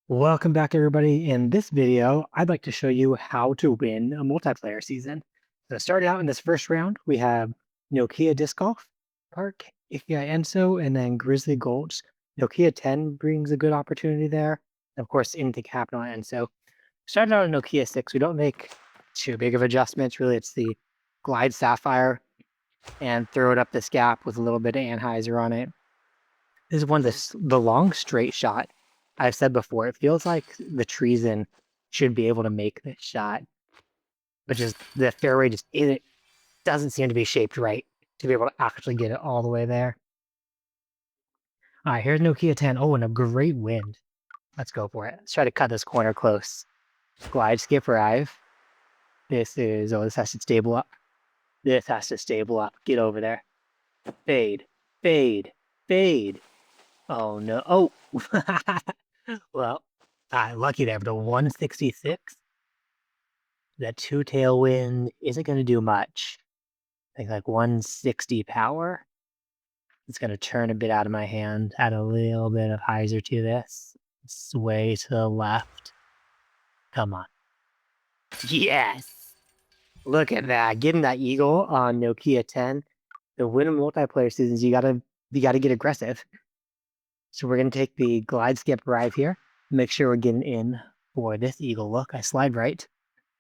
Welcome back, everybody. In this video, I'd like to show you how to win a multiplayer season. So starting out in this first round, we have Nokia Disc Golf Park, Ikigai Enso, and then Grizzly Gulch. Nokia 10 brings a good opportunity there. And of course, into Capital Enso. Starting out in Nokia 6, we don't make too big of adjustments. Really, it's the Glide Sapphire and throw it up this gap with a little bit of Anheuser on it. This is one of the long straight shot. I've said before, it feels like the treason should be able to make this shot, but just the fairway just it doesn't seem to be shaped right to be able to actually get it all the way there. All right, here's Nokia 10. Oh, and a great wind. Let's go for it. Let's try to cut this corner close. Glide, skip, arrive. This has to stable up. This has to stable up. Get over there. Fade, fade, fade. Oh, no. Oh. Well, lucky there, but a 166. That two tailwind isn't going to do much. I think like 160 power. It's going to turn a bit out of my hand, add a little bit of hyzer to this. Sway to the left. Come on. Yes! Look at that. Getting that eagle on Nokia 10. The win in multiplayer seasons, you gotta get aggressive. So we're gonna take the glide skip arrive here. Make sure we're getting in for this eagle look. I slide right.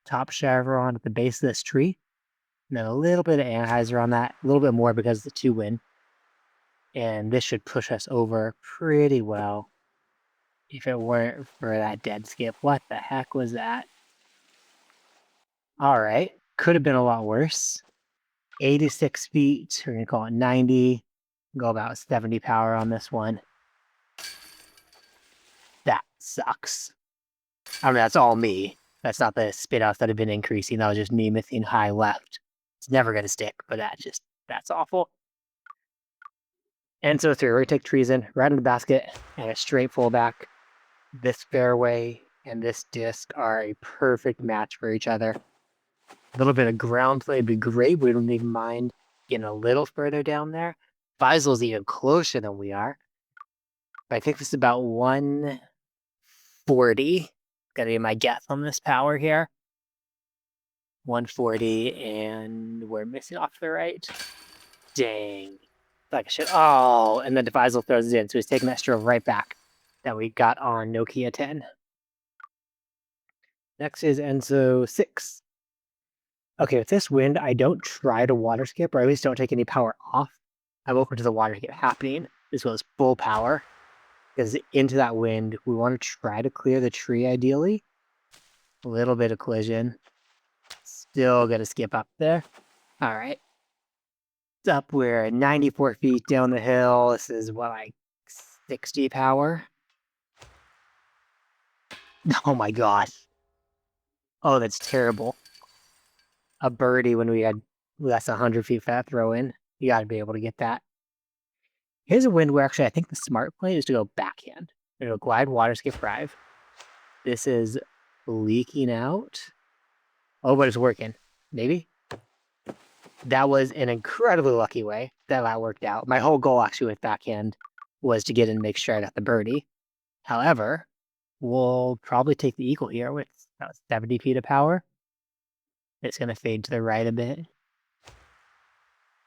Top chevron at the base of this tree. And then a little bit of Anheuser on that, a little bit more because of the 2-win. And this should push us over pretty well if it weren't for that dead skip. What the heck was that? All right, could have been a lot worse. 86 feet, we're gonna call it 90. Go about 70 power on this one. That sucks. I mean, that's all me. That's not the spit outs that have been increasing. That was just me missing high left. It's never gonna stick, but that's awful. And so 3, we're gonna take treason right in the basket and a straight fullback. This fairway and this disc are a perfect match for each other. A little bit of ground play would be great. We don't even mind getting a little further down there. Faisal's even closer than we are. But I think this is about 140. Gotta be my guess on this power here. 140, and we're missing off to the right. Dang. Like I should. Oh, and then Faisal throws it in, so he's taking that stroke right back that we got on Nokia 10. Next is Enso 6. Okay, with this wind, I don't try to water skip, or at least don't take any power off. I'm open to the water skip happening, as well as full power. Because into that wind, we want to try to clear the tree ideally. A little bit of collision. Still gonna skip up there. All right. It's up, we're at 94 feet down the hill. This is what, like 60 power? Oh my gosh. Oh, that's terrible. A birdie when we had less than 100 feet for that throw in. You got to be able to get that. Here's a wind where actually I think the smart play is to go backhand. You know, glide, water, skip, drive. This is leaking out. Oh, but it's working. Maybe? That was an incredibly lucky way that worked out. My whole goal actually with backhand was to get in and make sure I got the birdie. However, we'll probably take the eagle here with about 70 feet of power. It's going to fade to the right a bit.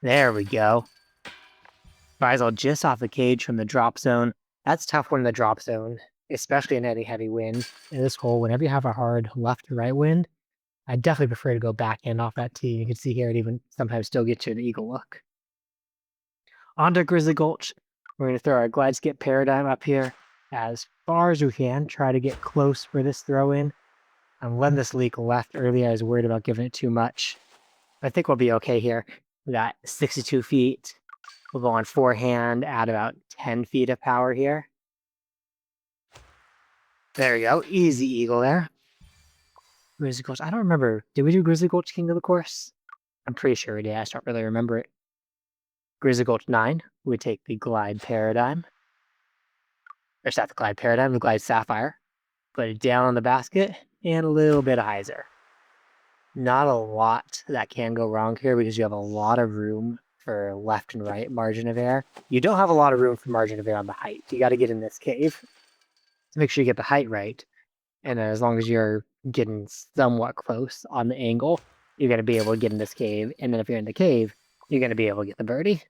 There we go. Faisal just off the cage from the drop zone. That's tough one in the drop zone, especially in any heavy wind. In this hole, whenever you have a hard left to right wind, I definitely prefer to go backhand off that tee. You can see here it even sometimes still gets you an eagle look. Onto Grizzly Gulch. We're going to throw our glide skip paradigm up here as far as we can. Try to get close for this throw in. I'm letting this leak left earlier. I was worried about giving it too much. I think we'll be okay here. We got 62 feet. We'll go on forehand, add about 10 feet of power here. There we go. Easy eagle there. Grizzly Gulch. I don't remember. Did we do Grizzly Gulch King of the Course? I'm pretty sure we did. I just don't really remember it. Grizzly Gulch 9. We take the Glide Paradigm. Or not the Glide Paradigm, the Glide Sapphire. Put it down on the basket and a little bit of hyzer. Not a lot that can go wrong here because you have a lot of room for left and right margin of error. You don't have a lot of room for margin of error on the height. You got to get in this cave. So make sure you get the height right. And as long as you're getting somewhat close on the angle, you're going to be able to get in this cave. And then if you're in the cave, you're going to be able to get the birdie.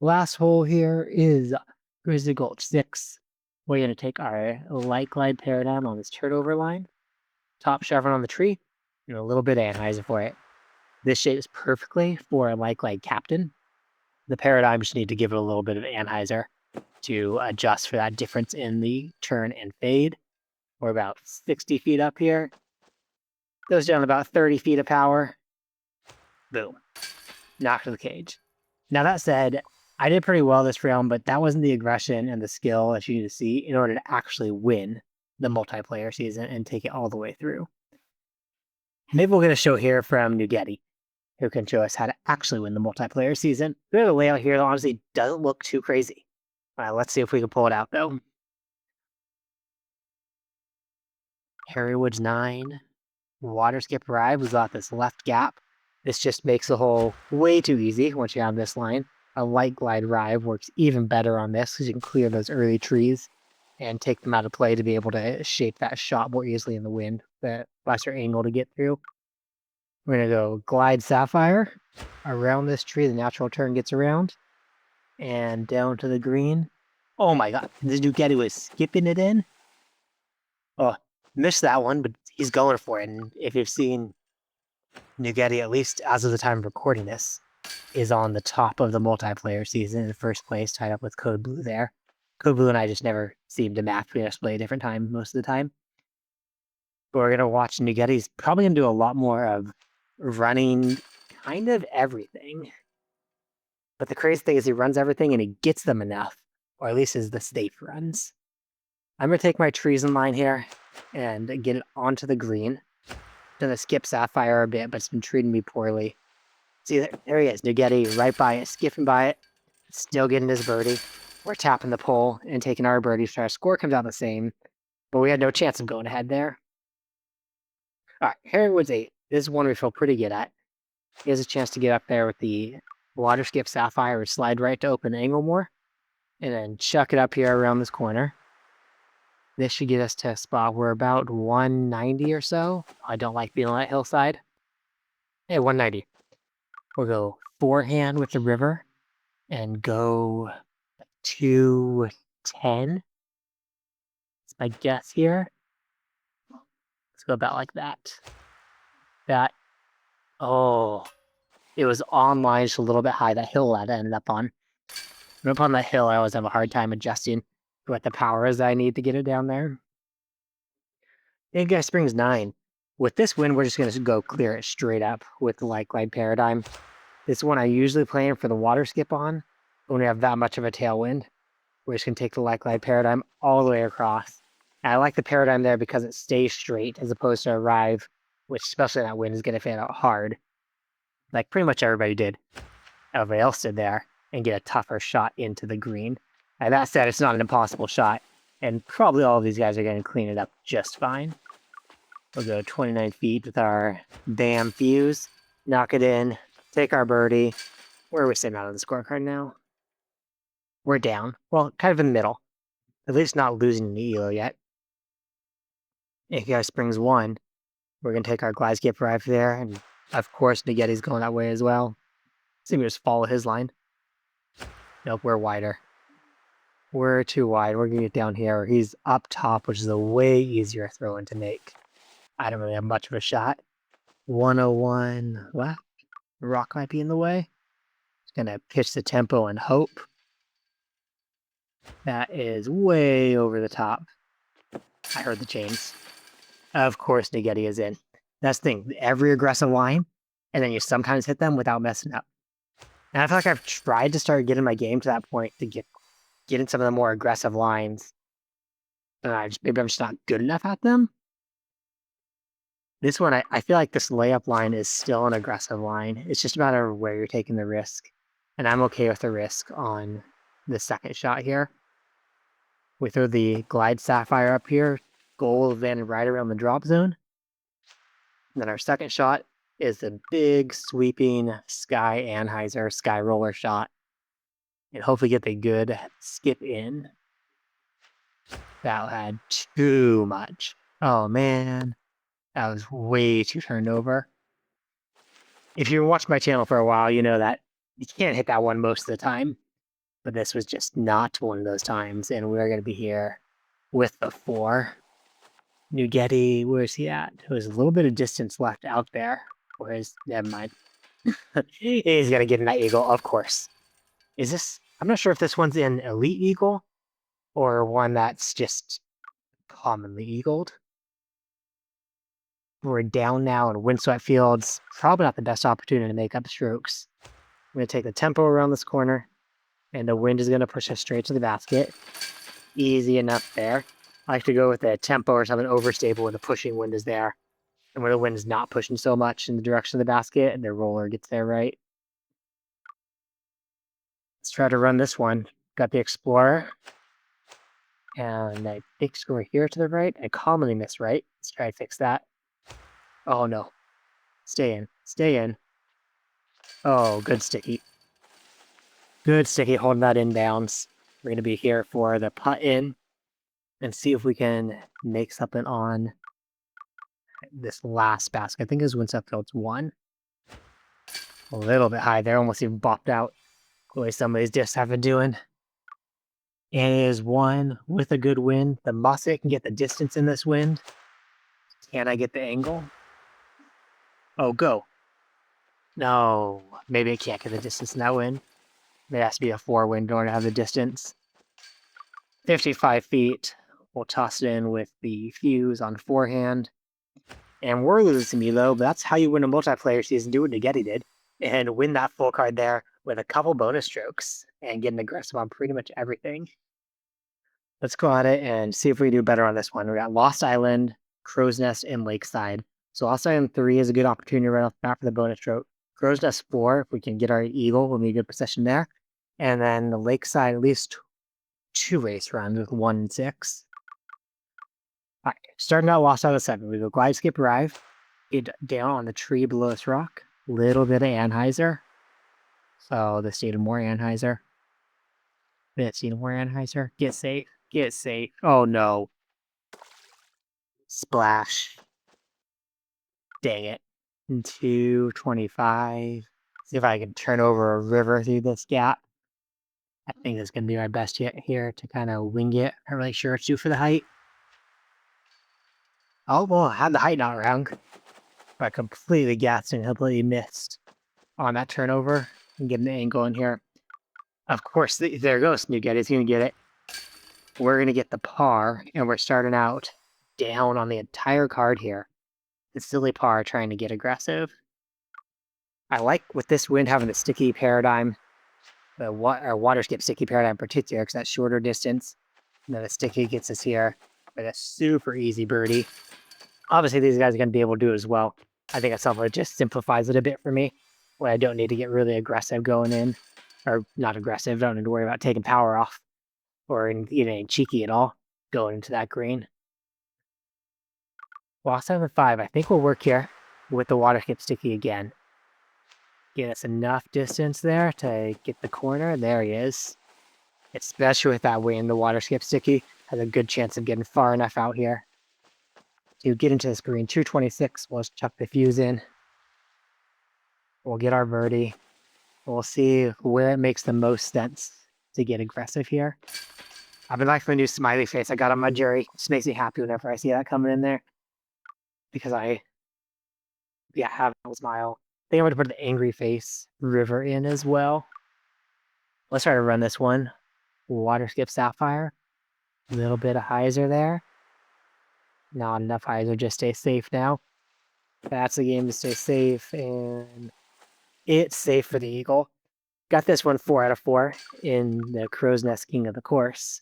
Last hole here is Grizzly Gulch 6. We're going to take our light glide paradigm on this turnover line, top chevron on the tree, and a little bit of anhyzer for it. This shapes perfectly for a light glide captain. The paradigm just need to give it a little bit of anhyzer to adjust for that difference in the turn and fade. We're about 60 feet up here. Goes down about 30 feet of power. Boom. Knocked to the cage. Now that said, I did pretty well this round, but that wasn't the aggression and the skill that you need to see in order to actually win the multiplayer season and take it all the way through. Maybe we'll get a show here from Nuggetty, who can show us how to actually win the multiplayer season. We have a layout here that honestly doesn't look too crazy. Let's see if we can pull it out, though. Harry Woods 9. Water skip arrive. We got this left gap. This just makes the hole way too easy once you have this line. A light glide rive works even better on this because you can clear those early trees and take them out of play to be able to shape that shot more easily in the wind, the lesser angle to get through. We're going to go glide sapphire around this tree. The natural turn gets around and down to the green. Oh my god, this Nuggetty was skipping it in. Oh, missed that one, but he's going for it. And if you've seen Nuggetty, at least as of the time of recording this, is on the top of the multiplayer season in first place, tied up with Code Blue there. Code Blue and I just never seem to match. We just play a different time most of the time. But we're going to watch Nuggetty's probably going to do a lot more of running kind of everything. But the crazy thing is he runs everything and he gets them enough, or at least is the safe runs. I'm going to take my trees in line here and get it onto the green. Gonna skip Sapphire a bit, but it's been treating me poorly. See, there he is, Nuggetty, right by it, skipping by it, still getting his birdie. We're tapping the pole and taking our birdie, so our score comes out the same, but we had no chance of going ahead there. All right, Harry Woods 8. This is one we feel pretty good at. He has a chance to get up there with the water skip Sapphire or slide right to open angle more, and then chuck it up here around this corner. This should get us to a spot where about 190 or so. I don't like being on that hillside. Hey, 190. We'll go forehand with the river and go 210. That's my guess here. Let's go about like that. Oh, it was on line just a little bit high, that hill that I ended up on. And up on that hill, I always have a hard time adjusting what the power is that I need to get it down there. Big Guy Springs 9. With this win, we're just going to go clear it straight up with the light glide paradigm. This one I usually plan for the water skip on when we have that much of a tailwind. We're just going to take the light glide paradigm all the way across. And I like the paradigm there because it stays straight as opposed to arrive, which especially that wind is going to fan out hard. Like pretty much everybody did. Everybody else did there and get a tougher shot into the green. And that said, it's not an impossible shot. And probably all of these guys are going to clean it up just fine. We'll go 29 feet with our damn fuse. Knock it in. Take our birdie. Where are we sitting out on the scorecard now? We're down. Well, kind of in the middle. At least not losing the ELO yet. AKI Springs 1. We're going to take our glide skip right there. And of course, Nuggetty's going that way as well. So we just follow his line. Nope, we're wider. We're too wide. We're going to get down here. He's up top, which is a way easier throw in to make. I don't really have much of a shot. 101 left. Rock might be in the way. Just going to pitch the tempo and hope. That is way over the top. I heard the chains. Of course, Nuggetty is in. That's the thing. Every aggressive line, and then you sometimes hit them without messing up. And I feel like I've tried to start getting my game to that point to get in some of the more aggressive lines. And maybe I'm just not good enough at them. This one, I feel like this layup line is still an aggressive line. It's just a matter of where you're taking the risk. And I'm okay with the risk on the second shot here. We throw the glide sapphire up here. Goal is landed right around the drop zone. And then our second shot is the big sweeping sky anhyzer sky roller shot. And hopefully get the good skip in. That had too much. Oh man, that was way too turned over. If you watched my channel for a while, you know that you can't hit that one most of the time. But this was just not one of those times, and we're going to be here with the 4. Nuggetti, where's he at? There's a little bit of distance left out there. Where's, never mind. He's going to get in that eagle, of course. Is this, I'm not sure if this one's an elite eagle or one that's just commonly eagled. We're down now in windswept fields. Probably not the best opportunity to make up strokes. I'm going to take the tempo around this corner, and the wind is going to push us straight to the basket. Easy enough there. I like to go with a tempo or something overstable when the pushing wind is there. And when the wind is not pushing so much in the direction of the basket and the roller gets there right. Let's try to run this one. Got the Explorer. And I think score here to the right. I commonly miss right. Let's try to fix that. Oh no. Stay in. Stay in. Oh, good sticky. Good sticky holding that inbounds. We're going to be here for the putt in and see if we can make something on this last basket. I think it was Windswept Fields 1. A little bit high there, almost even bopped out the way some of these discs have been doing. And it is 1 with a good wind. The Musket can get the distance in this wind. Can I get the angle? Oh, go. No, maybe I can't get the distance in that wind. There has to be a 4 wind in order to have the distance. 55 feet. We'll toss it in with the fuse on forehand. And we're losing me though, but that's how you win a multiplayer season. Do what Nuggetti did and win that full card there with a couple bonus strokes and getting aggressive on pretty much everything. Let's go at it and see if we do better on this one. We got Lost Island, Crow's Nest, and Lakeside. So Lost Island 3 is a good opportunity right off the bat for the bonus stroke. Crow's Nest 4, if we can get our eagle, we'll be a good possession there. And then the Lakeside, at least 2 race runs with 1 and 6. All right, starting out Lost Island 7, we go glide, skip, arrive. Get down on the tree below this rock. Little bit of Anheuser. So this needed more Anheuser. This needed more Anheuser. Get safe. Get safe. Oh no. Splash. Dang it. 225. See if I can turn over a river through this gap. I think it's going to be my best hit here to kind of wing it. I'm not really sure what to do for the height. Oh, well, I had the height not wrong. But I completely gassed and completely missed on that turnover and getting the angle in here. Of course, there goes Nuggetti. It's going to get it. We're going to get the par, and we're starting out down on the entire card here. The silly par trying to get aggressive. I like with this wind having the sticky paradigm, the water skip sticky paradigm in particular, because that's shorter distance. And then the sticky gets us here with a super easy birdie. Obviously, these guys are going to be able to do it as well. I think itself it just simplifies it a bit for me, when I don't need to get really aggressive going in. Or not aggressive, don't need to worry about taking power off. Or even cheeky at all, going into that green. Lost 7-5, I think we'll work here with the water skip sticky again. Get us enough distance there to get the corner. There he is. Especially with that wind, the water skip sticky has a good chance of getting far enough out here to get into this green. 226, we'll just chuck the fuse in. We'll get our birdie. We'll see where it makes the most sense to get aggressive here. I've been liking the new smiley face I got on my jury. Just makes me happy whenever I see that coming in there. Because I have a smile. I think I'm going to put the angry face river in as well. Let's try to run this one. Water skip Sapphire. A little bit of hyzer there. Not enough hyzer, just stay safe now. That's the game to stay safe, and it's safe for the eagle. Got this one 4 out of 4 in the Crow's Nest King of the Course.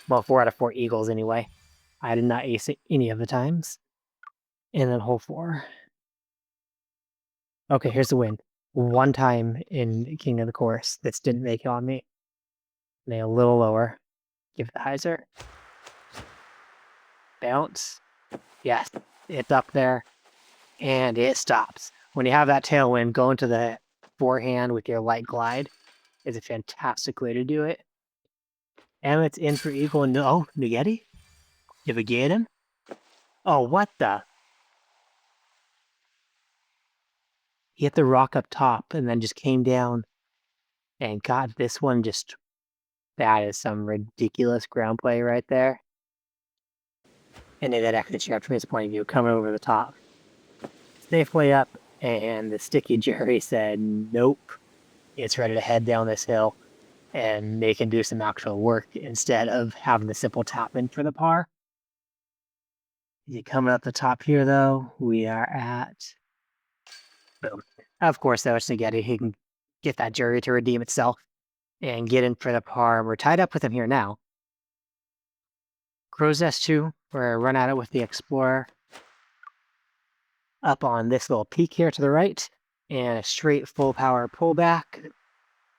Well, 4 out of 4 eagles anyway. I did not ace it any of the times. And then hole 4. Okay, here's the win. 1 time in King of the Course. This didn't make it on me. Lay a little lower. Give it the hyzer. Bounce. Yes, it's up there. And it stops. When you have that tailwind, go into the forehand with your light glide is a fantastic way to do it. Emmett's in for eagle. And oh, Nuggetty? Did we get him? Oh, what the? He hit the rock up top and then just came down and got this one. Just that is some ridiculous ground play right there. And then that actually checked from his point of view, coming over the top. Safely up, and the sticky Jerry said, nope, it's ready to head down this hill, and they can do some actual work instead of having the simple tap in for the par. You coming up the top here, though, we are at, boom. Of course, though, it's Nageti. He can get that Jerry to redeem itself and get in for the par. We're tied up with him here now. Crow's S2, we're run at it with the Explorer. Up on this little peak here to the right, and a straight full power pullback.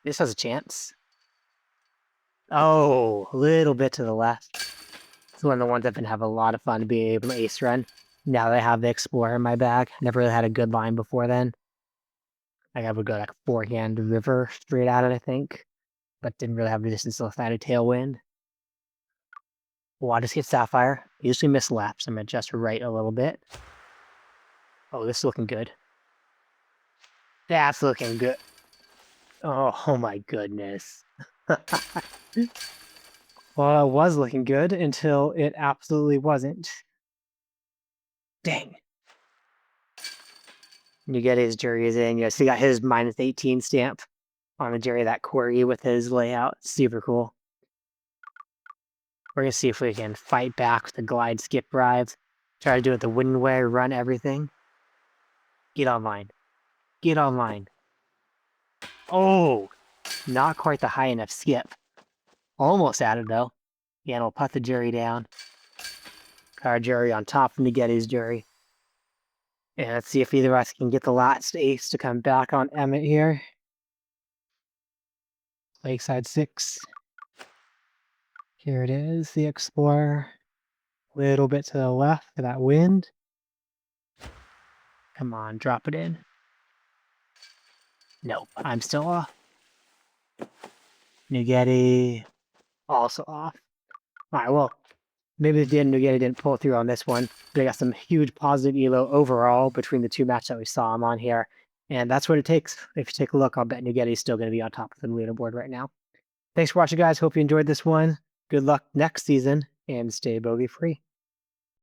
This has a chance. Oh, a little bit to the left. It's one of the ones I've been having a lot of fun being able to ace run. Now that I have the Explorer in my bag, never really had a good line before then. I would go like forehand river straight at it, I think, but didn't really have the distance to had a tailwind. Well, I just hit Sapphire. Usually miss laps. I'm gonna adjust right a little bit. Oh, this is looking good. That's looking good. Oh my goodness. Well, it was looking good until it absolutely wasn't. Dang. You get his Jerry is in. So he got his -18 stamp on the Jerry, that Corey with his layout. Super cool. We're going to see if we can fight back with the glide skip drive. Try to do it the wooden way, run everything. Get online. Get online. Oh, not quite the high enough skip. Almost at it, though. Yeah, and we'll put the Jerry down. Our Jerry on top of Nageti's Jerry. And let's see if either of us can get the last ace to come back on Emmett here. Lakeside 6. Here it is, the Explorer. Little bit to the left for that wind. Come on, drop it in. Nope, I'm still off. Nuggetti also off. Alright, well, maybe the Nuggetti didn't pull through on this one. They got some huge positive elo overall between the two matches that we saw him on here. And that's what it takes. If you take a look, I'll bet Nuggetti's still going to be on top of the leaderboard right now. Thanks for watching, guys. Hope you enjoyed this one. Good luck next season, and stay bogey free.